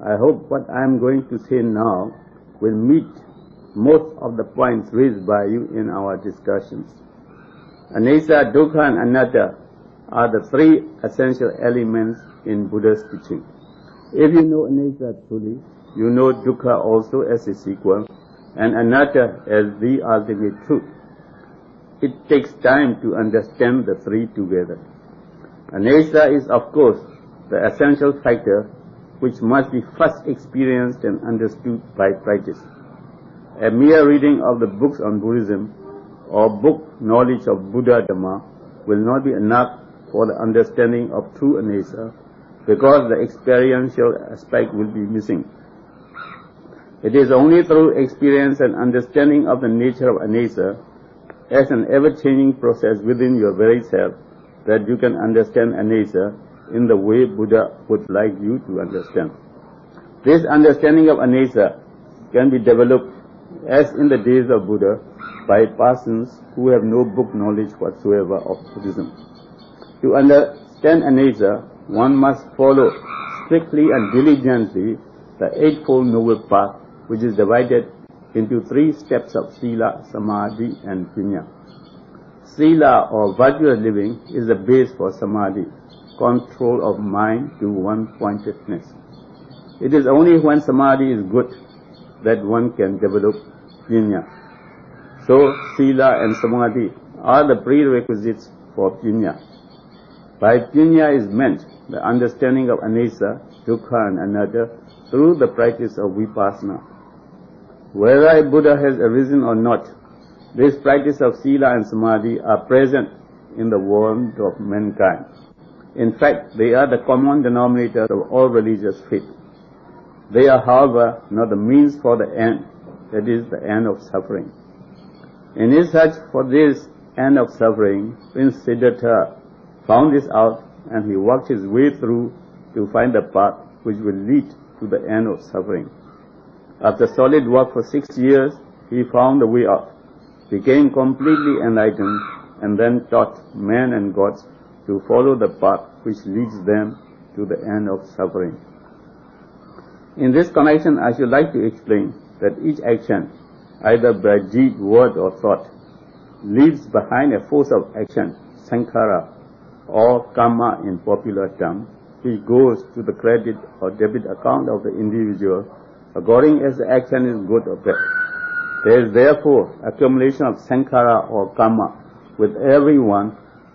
I hope what I am going to say now will meet most of the points raised by you in our discussions. Anicca, Dukkha and Anatta are the three essential elements in Buddha's teaching. If you know Anicca truly, you know Dukkha also as a sequel, and Anatta as the ultimate truth. It takes time to understand the three together. Anicca is, of course, the essential factor which must be first experienced and understood by practice. A mere reading of the books on Buddhism or book knowledge of Buddha Dhamma will not be enough for the understanding of true Anicca, because the experiential aspect will be missing. It is only through experience and understanding of the nature of Anicca as an ever-changing process within your very self that you can understand Anicca in the way Buddha would like you to understand. This understanding of Anicca can be developed, as in the days of Buddha, by persons who have no book knowledge whatsoever of Buddhism. To understand Anicca, one must follow strictly and diligently the Eightfold Noble Path, which is divided into 3 steps of Sila, Samadhi and Panya. Sila, or virtuous living, is the base for Samadhi, control of mind to one-pointedness. It is only when Samadhi is good that one can develop Panya. So, Sila and Samadhi are the prerequisites for Panya. By Panya is meant the understanding of Anicca, Dukkha and Anatta through the practice of Vipassana. Whether a Buddha has arisen or not, this practice of Sila and Samadhi are present in the world of mankind. In fact, they are the common denominator of all religious faith. They are, however, not the means for the end, that is, the end of suffering. In his search for this end of suffering, Prince Siddhartha found this out, and he worked his way through to find the path which will lead to the end of suffering. After solid work for 6 years, he found the way out, became completely enlightened, and then taught men and gods to follow the path which leads them to the end of suffering. In this connection, I should like to explain that each action, either by deed, word or thought, leaves behind a force of action, sankhara, or karma in popular terms, which goes to the credit or debit account of the individual according as the action is good or bad. There is therefore accumulation of sankhara or karma with everyone,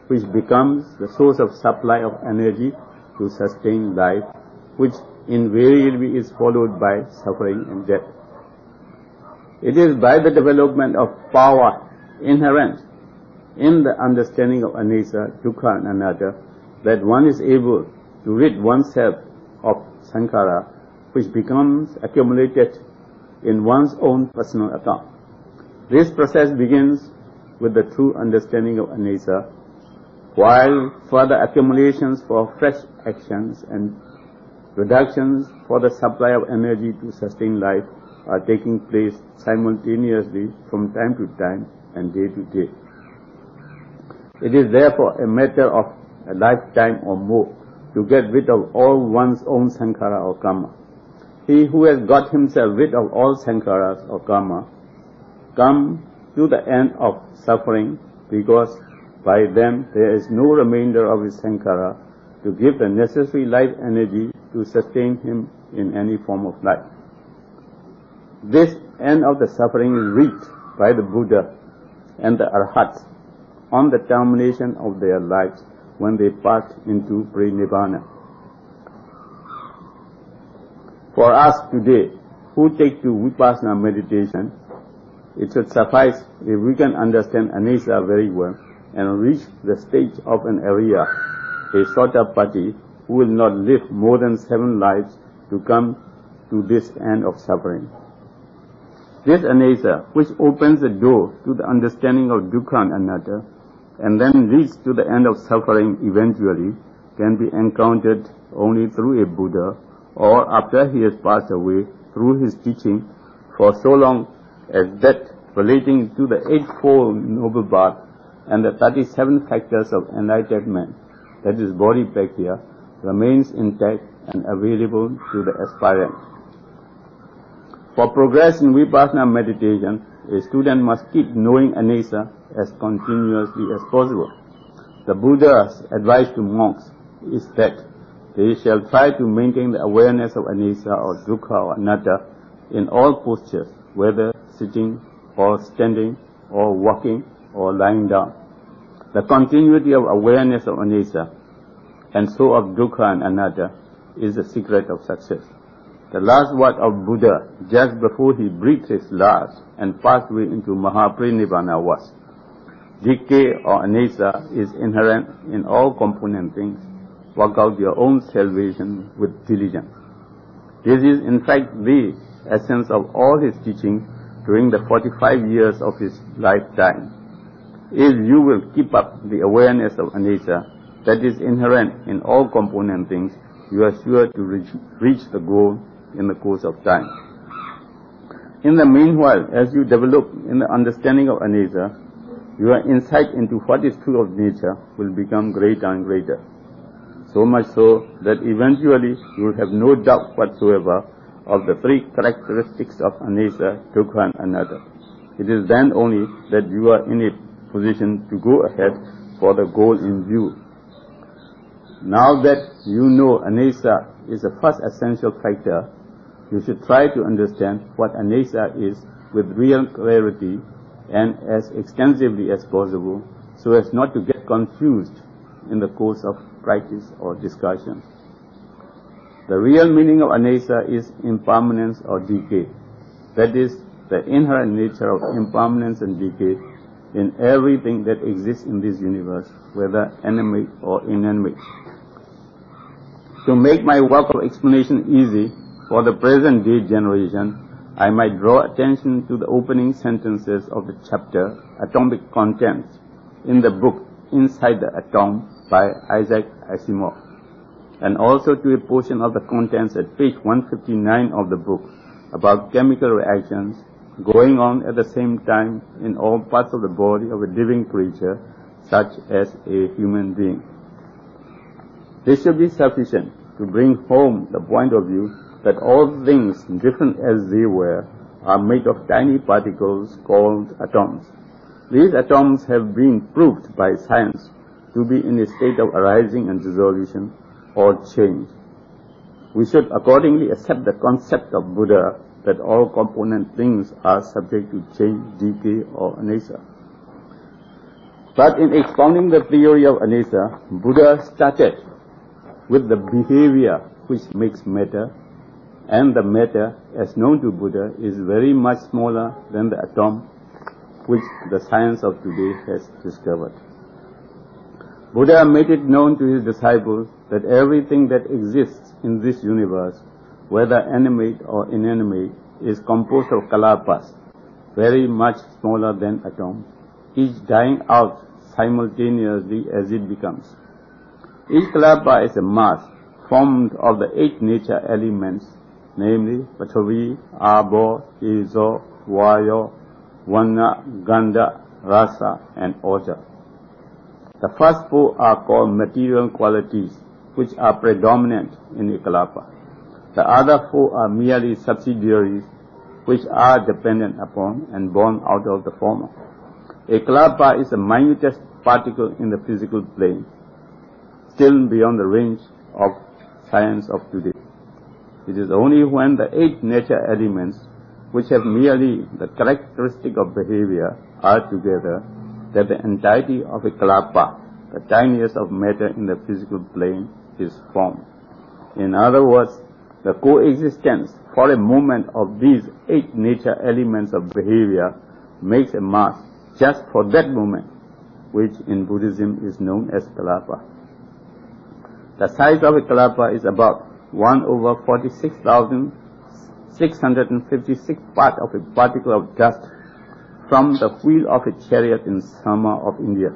which becomes the source of supply of energy to sustain life, which invariably is followed by suffering and death. It is by the development of power inherent in the understanding of Anicca, Dukkha and Anatta that one is able to rid oneself of sankhara, which becomes accumulated in one's own personal account. This process begins with the true understanding of Anicca, while further accumulations for fresh actions and reductions for the supply of energy to sustain life are taking place simultaneously from time to time and day to day. It is therefore a matter of a lifetime or more to get rid of all one's own sankhara or karma. He who has got himself rid of all sankharas or karma comes to the end of suffering, because by them there is no remainder of his sankhara to give the necessary life energy to sustain him in any form of life. This end of the suffering is reached by the Buddha and the Arhats on the termination of their lives when they pass into pre-nibbana. For us today, who take to Vipassana meditation, it should suffice if we can understand Anicca very well and reach the stage of an Arya, a Sotapaddi, who will not live more than 7 lives to come to this end of suffering. This Anicca, which opens the door to the understanding of Dukkha and Anatta, and then leads to the end of suffering eventually, can be encountered only through a Buddha, or after he has passed away, through his teaching for so long as that relating to the Eightfold Noble Path and the 37 factors of enlightenment, that is Bodhiprakya, remains intact and available to the aspirant. For progress in Vipassana meditation, a student must keep knowing Anesa as continuously as possible. The Buddha's advice to monks is that they shall try to maintain the awareness of Anesa or Dukkha or Anatta in all postures, whether sitting or standing or walking or lying down. The continuity of awareness of Anesa and so of Dukkha and Anatta is the secret of success. The last word of Buddha just before he breathed his last and passed away into Mahaparinibbana was, decay or Anesa is inherent in all component things. Work out your own salvation with diligence. This is in fact the essence of all his teaching during the 45 years of his lifetime. If you will keep up the awareness of Anesa that is inherent in all component things, you are sure to reach the goal in the course of time. In the meanwhile, as you develop in the understanding of Anesa, your insight into what is true of nature will become greater and greater. So much so that eventually you will have no doubt whatsoever of the three characteristics of Anesa, Dukkha and Anatta. It is then only that you are in a position to go ahead for the goal in view. Now that you know Anesa is the first essential factor, you should try to understand what Anesa is with real clarity and as extensively as possible, so as not to get confused in the course of practice or discussion. The real meaning of Anesa is impermanence or decay. That is, the inherent nature of impermanence and decay in everything that exists in this universe, whether animate or inanimate. To make my work of explanation easy for the present day generation, I might draw attention to the opening sentences of the chapter Atomic Contents in the book Inside the Atom by Isaac Asimov, and also to a portion of the contents at page 159 of the book about chemical reactions going on at the same time in all parts of the body of a living creature such as a human being. This should be sufficient to bring home the point of view that all things, different as they were, are made of tiny particles called atoms. These atoms have been proved by science to be in a state of arising and dissolution or change. We should accordingly accept the concept of Buddha that all component things are subject to change, decay or Anesa. But in expounding the theory of Anesa, Buddha started with the behavior which makes matter, and the matter as known to Buddha is very much smaller than the atom which the science of today has discovered. Buddha made it known to his disciples that everything that exists in this universe, whether animate or inanimate, is composed of kalapas, very much smaller than atoms, each dying out simultaneously as it becomes. Each kalapa is a mass formed of the 8 nature elements, namely Pathavi, Abo, Tejo, Vayo, Vana, Gandha, Rasa and Oja. The first 4 are called material qualities, which are predominant in a kalapa. The other 4 are merely subsidiaries, which are dependent upon and born out of the former. A kalapa is the minutest particle in the physical plane, still beyond the range of science of today. It is only when the 8 nature elements, which have merely the characteristic of behavior, are together that the entirety of a kalapa, the tiniest of matter in the physical plane, is formed. In other words, the coexistence for a moment of these 8 nature elements of behavior makes a mass just for that moment, which in Buddhism is known as kalapa. The size of a kalapa is about 1/46,656 part of a particle of dust from the wheel of a chariot in summer of India.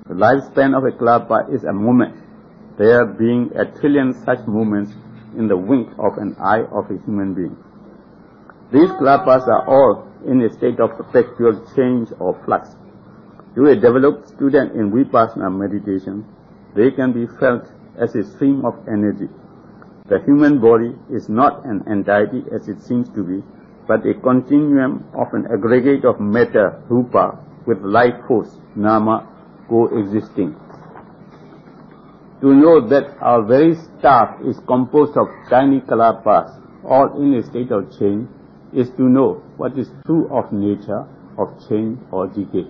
The lifespan of a kalapa is a moment, there being 1 trillion such moments in the wink of an eye of a human being. These kalapas are all in a state of perpetual change or flux. To a developed student in Vipassana meditation, they can be felt as a stream of energy. the human body is not an entity as it seems to be, but a continuum of an aggregate of matter, rupa, with life force, nama, coexisting. To know that our very staff is composed of tiny kalapas, all in a state of change, is to know what is true of nature of change or decay.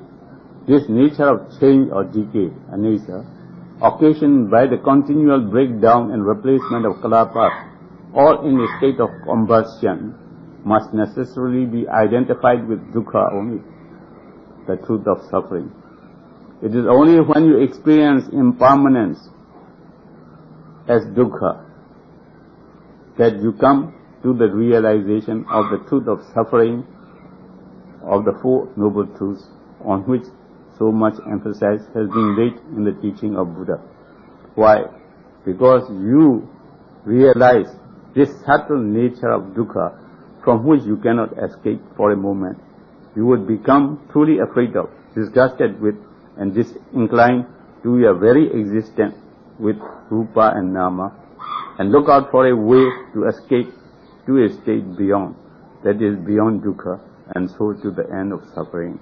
This nature of change or decay, anicca, occasioned by the continual breakdown and replacement of kalapas, all in a state of combustion, must necessarily be identified with dukkha only, the truth of suffering. It is only when you experience impermanence as dukkha that you come to the realization of the truth of suffering, of the Four Noble Truths on which so much emphasis has been laid in the teaching of Buddha. Why? Because you realize this subtle nature of dukkha from which you cannot escape for a moment. You would become truly afraid of, disgusted with, and disinclined to your very existence with rupa and nama, and look out for a way to escape to a state beyond, that is beyond dukkha, and so to the end of suffering.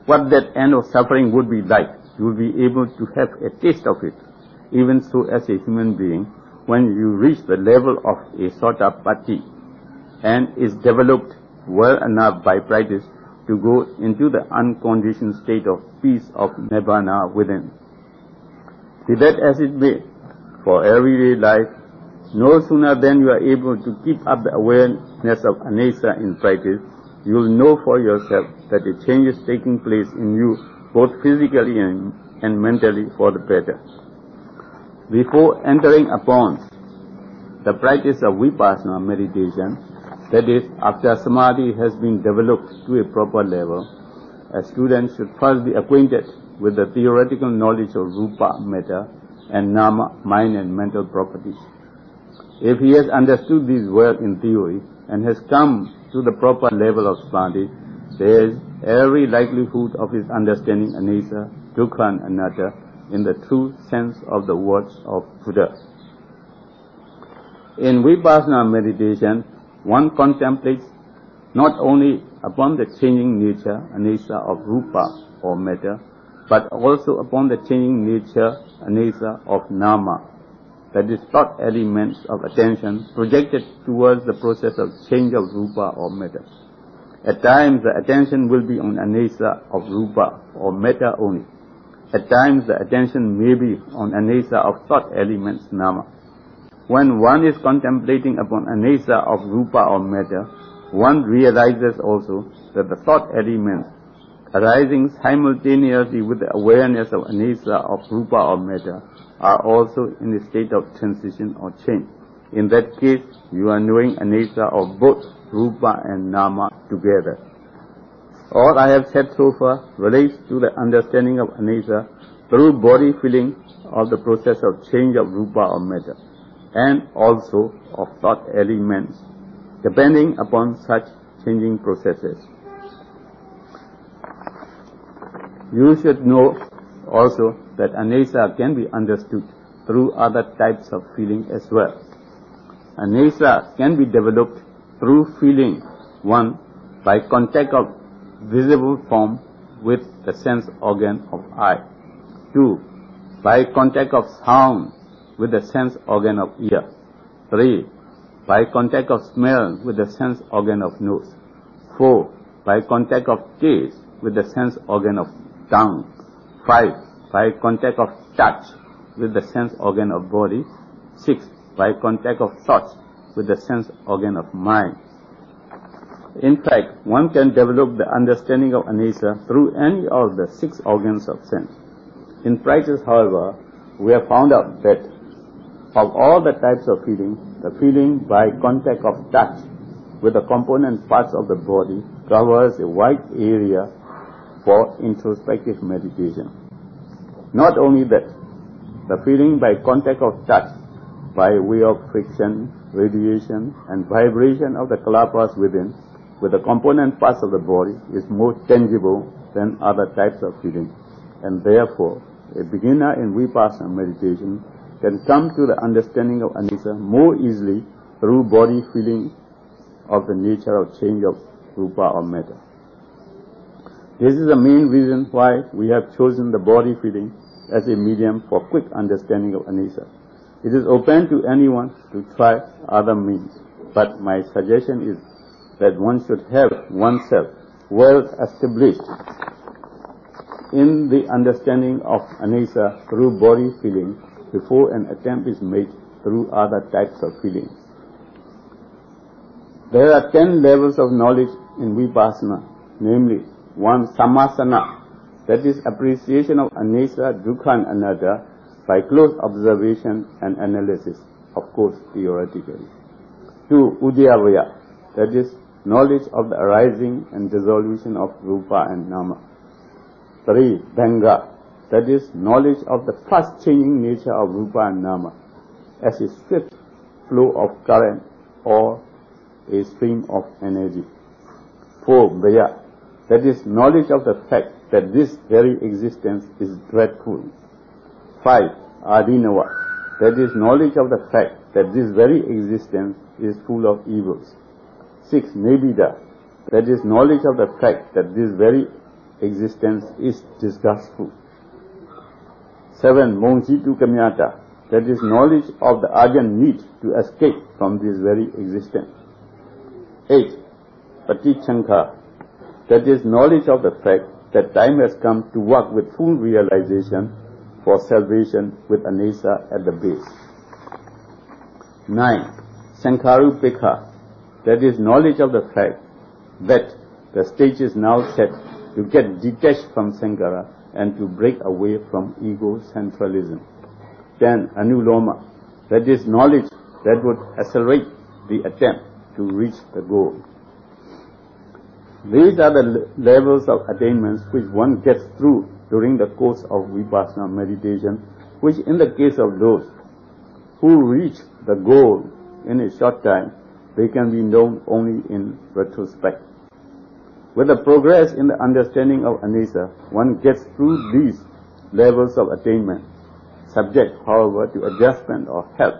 What that end of suffering would be like, you will be able to have a taste of it, even so as a human being, when you reach the level of a Sotapatti and is developed well enough by practice to go into the unconditioned state of peace of Nibbana within. Be that as it may, for everyday life, no sooner than you are able to keep up the awareness of anicca in practice, you will know for yourself that a change is taking place in you, both physically and mentally, for the better. Before entering upon the practice of vipassana meditation, that is, after samadhi has been developed to a proper level, a student should first be acquainted with the theoretical knowledge of rupa, matter, and nama, mind and mental properties. If he has understood these well in theory and has come to the proper level of samadhi, there is every likelihood of his understanding anicca, dukkha and anatta in the true sense of the words of Buddha. In vipassana meditation, one contemplates not only upon the changing nature, anicca, of rupa or matter, but also upon the changing nature, anicca, of nama, that is, thought elements of attention projected towards the process of change of rupa or matter. At times the attention will be on anicca of rupa or matter only. At times the attention may be on anicca of thought elements, nama. When one is contemplating upon anicca of rupa or matter, one realizes also that the thought elements arising simultaneously with the awareness of anicca of rupa or matter are also in a state of transition or change. In that case, you are knowing anicca of both rupa and nama together. All I have said so far relates to the understanding of anicca through body feeling of the process of change of rupa or matter, and also of thought elements, depending upon such changing processes. You should know also that anicca can be understood through other types of feeling as well. Anicca can be developed through feeling, one, by contact of visible form with the sense organ of eye, two, by contact of sound with the sense organ of ear, three, by contact of smell with the sense organ of nose, four, by contact of taste with the sense organ of tongue, five, by contact of touch with the sense organ of body, six, by contact of thoughts with the sense organ of mind. In fact, one can develop the understanding of anicca through any of the 6 organs of sense. In practice, however, we have found out that of all the types of feeling, the feeling by contact of touch with the component parts of the body covers a wide area for introspective meditation. Not only that, the feeling by contact of touch by way of friction, radiation and vibration of the kalapas within with the component parts of the body is more tangible than other types of feeling, and therefore a beginner in vipassana meditation can come to the understanding of anicca more easily through body feeling of the nature of change of rupa or matter. This is the main reason why we have chosen the body feeling as a medium for quick understanding of anicca. It is open to anyone to try other means, but my suggestion is that one should have oneself well established in the understanding of anicca through body feeling before an attempt is made through other types of feelings. There are 10 levels of knowledge in vipassana, namely 1. Samasana, that is appreciation of anicca, dukkha and anatta by close observation and analysis, of course theoretically. 2. Udyavaya, that is knowledge of the arising and dissolution of rupa and nama. 3. Bhanga, that is knowledge of the fast changing nature of rupa and nama as a swift flow of current or a stream of energy. 4. Bhaya, that is knowledge of the fact that this very existence is dreadful. 5. Adinava, that is knowledge of the fact that this very existence is full of evils. 6. Nebida, that is knowledge of the fact that this very existence is disgustful. 7. Mongsitu Kamyata, that is knowledge of the urgent need to escape from this very existence. 8. Patichanka, that is knowledge of the fact that time has come to work with full realization for salvation with anicca at the base. 9. Sankharupekha, that is knowledge of the fact that the stage is now set to get detached from sankhara and to break away from ego-centralism. 10. Anuloma, that is knowledge that would accelerate the attempt to reach the goal. These are the levels of attainments which one gets through during the course of vipassana meditation, which in the case of those who reach the goal in a short time, they can be known only in retrospect. With the progress in the understanding of anicca, one gets through these levels of attainment, subject, however, to adjustment or help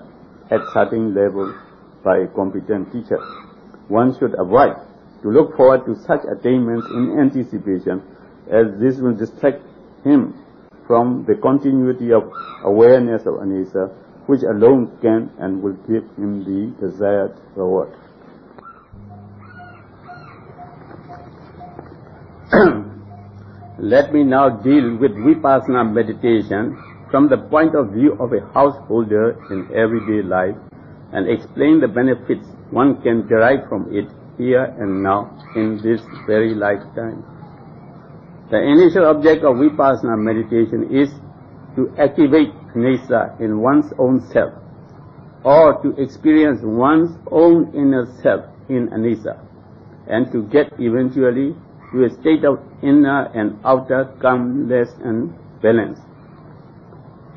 at certain levels by a competent teacher. One should avoid to look forward to such attainments in anticipation, as this will distract him from the continuity of awareness of anicca, which alone can and will give him the desired reward. Let me now deal with vipassana meditation from the point of view of a householder in everyday life and explain the benefits one can derive from it here and now in this very lifetime. The initial object of vipassana meditation is to activate anicca in one's own self, or to experience one's own inner self in anicca, and to get eventually to a state of inner and outer calmness and balance.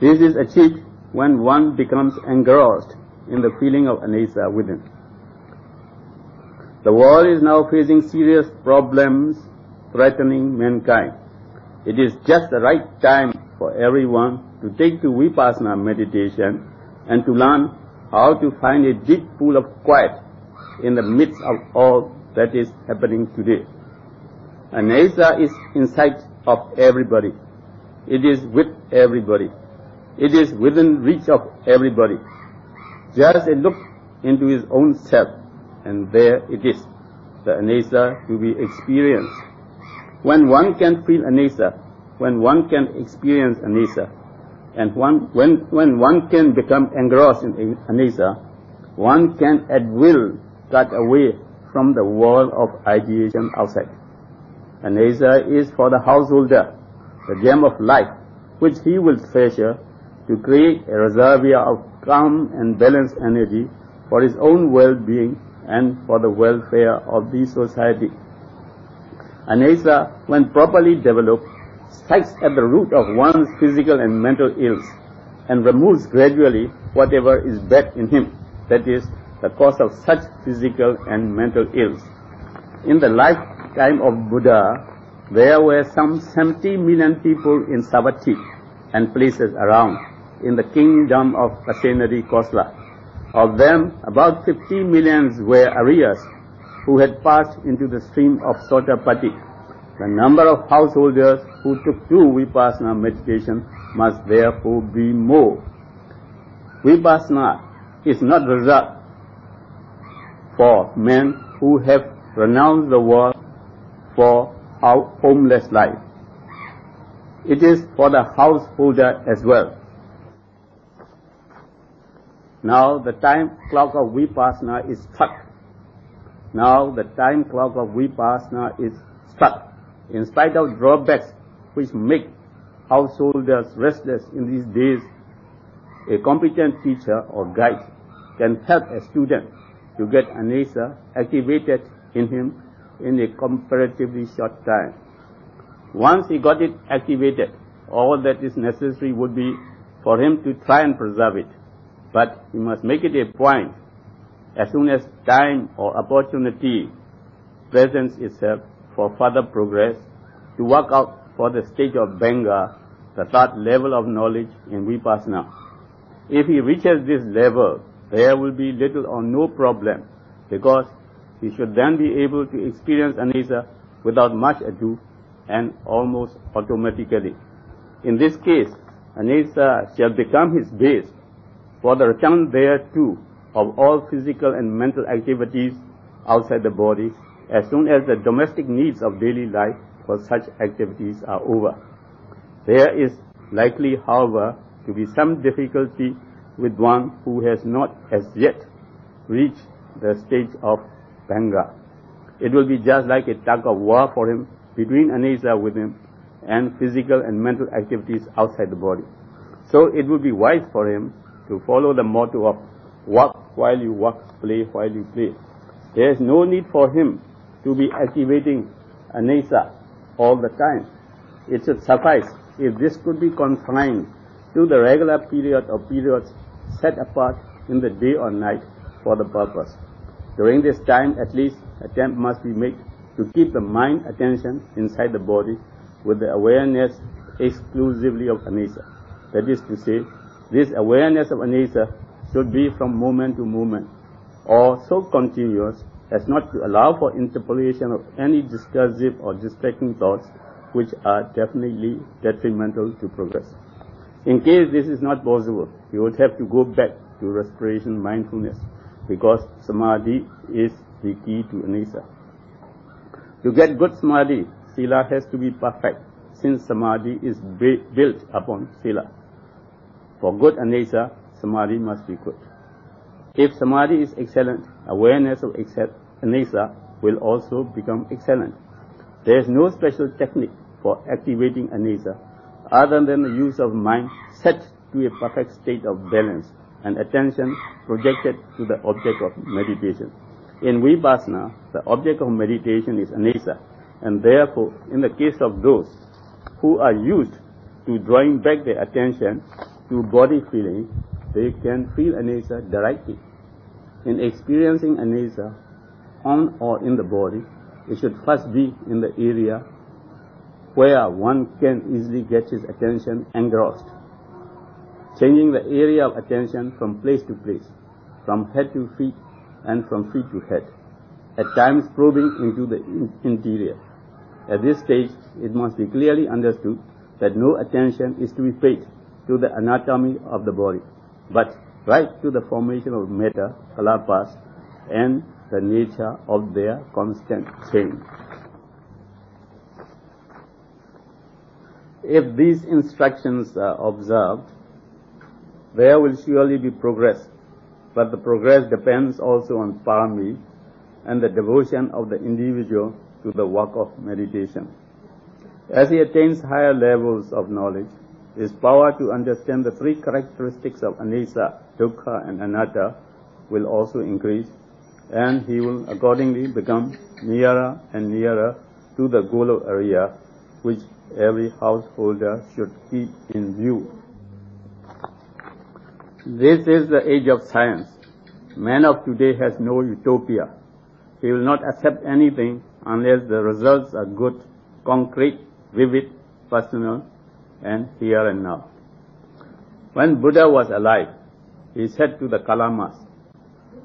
This is achieved when one becomes engrossed in the feeling of anicca within. The world is now facing serious problems threatening mankind. It is just the right time for everyone to take to vipassana meditation and to learn how to find a deep pool of quiet in the midst of all that is happening today. Anicca is in sight of everybody. It is with everybody. It is within reach of everybody. Just a look into his own self, and there it is, the anicca to be experienced. When one can feel anicca, when one can experience anicca, and when one can become engrossed in anicca, one can at will cut away from the world of ideation outside. Anicca is for the householder, the gem of life, which he will treasure to create a reservoir of calm and balanced energy for his own well-being and for the welfare of the society. Anicca, when properly developed, strikes at the root of one's physical and mental ills and removes gradually whatever is bad in him, that is, the cause of such physical and mental ills. In the lifetime of Buddha, there were some 70 million people in Savatthi and places around, in the kingdom of Kasenari Kosla. Of them, about 50 millions were Aryas who had passed into the stream of Sotapati. The number of householders who took to Vipassana meditation must therefore be more. Vipassana is not reserved for men who have renounced the world for homeless life. It is for the householder as well. Now the time clock of Vipassana is struck. Now the time clock of Vipassana is struck. In spite of drawbacks which make householders restless in these days, a competent teacher or guide can help a student to get anesa activated in him in a comparatively short time. Once he got it activated, all that is necessary would be for him to try and preserve it. But he must make it a point, as soon as time or opportunity presents itself for further progress, to work out for the stage of Banga, the third level of knowledge in Vipassana. If he reaches this level, there will be little or no problem, because he should then be able to experience anesa without much ado and almost automatically. In this case, anesa shall become his base for the return thereto of all physical and mental activities outside the body, as soon as the domestic needs of daily life for such activities are over. There is likely, however, to be some difficulty with one who has not as yet reached the stage of Banga. It will be just like a tug of war for him between anesa within and physical and mental activities outside the body. So it would be wise for him to follow the motto of work while you work, play while you play. There is no need for him to be activating anesa all the time. It should suffice if this could be confined to the regular period or periods set apart in the day or night for the purpose. During this time, at least, attempt must be made to keep the mind attention inside the body with the awareness exclusively of anesa. That is to say, this awareness of anesa should be from moment to moment, or so continuous as not to allow for interpolation of any discursive or distracting thoughts which are definitely detrimental to progress. In case this is not possible, you would have to go back to respiration mindfulness, because samadhi is the key to anesa. To get good samadhi, sila has to be perfect, since samadhi is built upon sila. For good anesa, samadhi must be good. If samadhi is excellent, awareness of anesa will also become excellent. There is no special technique for activating anesa other than the use of mind set to a perfect state of balance and attention projected to the object of meditation. In Vipassana, the object of meditation is anesa, and therefore, in the case of those who are used to drawing back their attention to body feeling, they can feel anesa directly. In experiencing anesa on or in the body, it should first be in the area where one can easily get his attention engrossed, changing the area of attention from place to place, from head to feet and from feet to head, at times probing into the interior. At this stage, it must be clearly understood that no attention is to be paid to the anatomy of the body, but right to the formation of metta, kalapas, and the nature of their constant change. If these instructions are observed, there will surely be progress, but the progress depends also on parami and the devotion of the individual to the work of meditation. As he attains higher levels of knowledge, his power to understand the three characteristics of anesa, dukkha, and anatta will also increase, and he will accordingly become nearer and nearer to the goal of Arya, which every householder should keep in view. This is the age of science. Man of today has no utopia. He will not accept anything unless the results are good, concrete, vivid, personal, and here and now. When Buddha was alive, he said to the Kalamas,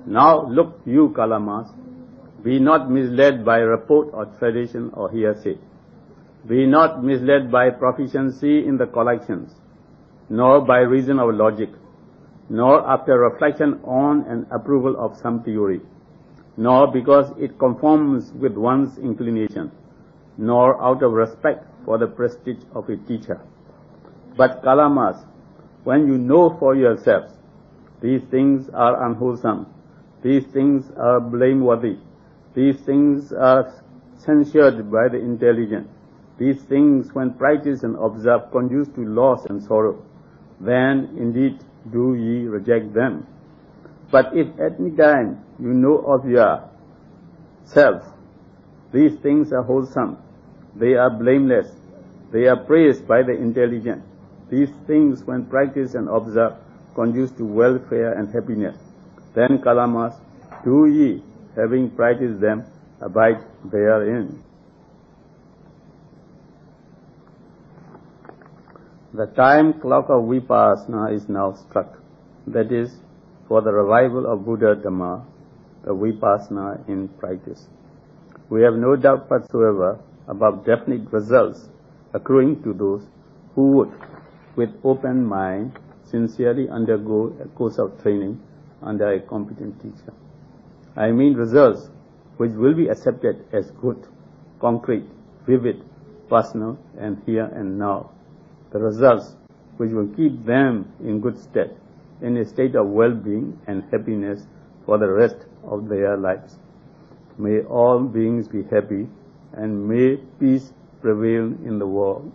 "Now look, you Kalamas, be not misled by report or tradition or hearsay. Be not misled by proficiency in the collections, nor by reason of logic, nor after reflection on and approval of some theory, nor because it conforms with one's inclination, nor out of respect for the prestige of a teacher. But Kalamas, when you know for yourselves, these things are unwholesome, these things are blameworthy, these things are censured by the intelligent, these things when practiced and observed conduce to loss and sorrow, then indeed do ye reject them. But if at any time you know of yourselves, these things are wholesome, they are blameless, they are praised by the intelligent, these things when practiced and observed conduce to welfare and happiness, then Kalamas, do ye, having practiced them, abide therein." The time clock of Vipassana is now struck. That is, for the revival of Buddha Dhamma, the Vipassana in practice. We have no doubt whatsoever about definite results accruing to those who would, with open mind, sincerely undergo a course of training under a competent teacher. I mean results which will be accepted as good, concrete, vivid, personal, and here and now. The results which will keep them in good stead, in a state of well-being and happiness for the rest of their lives. May all beings be happy, and may peace prevail in the world.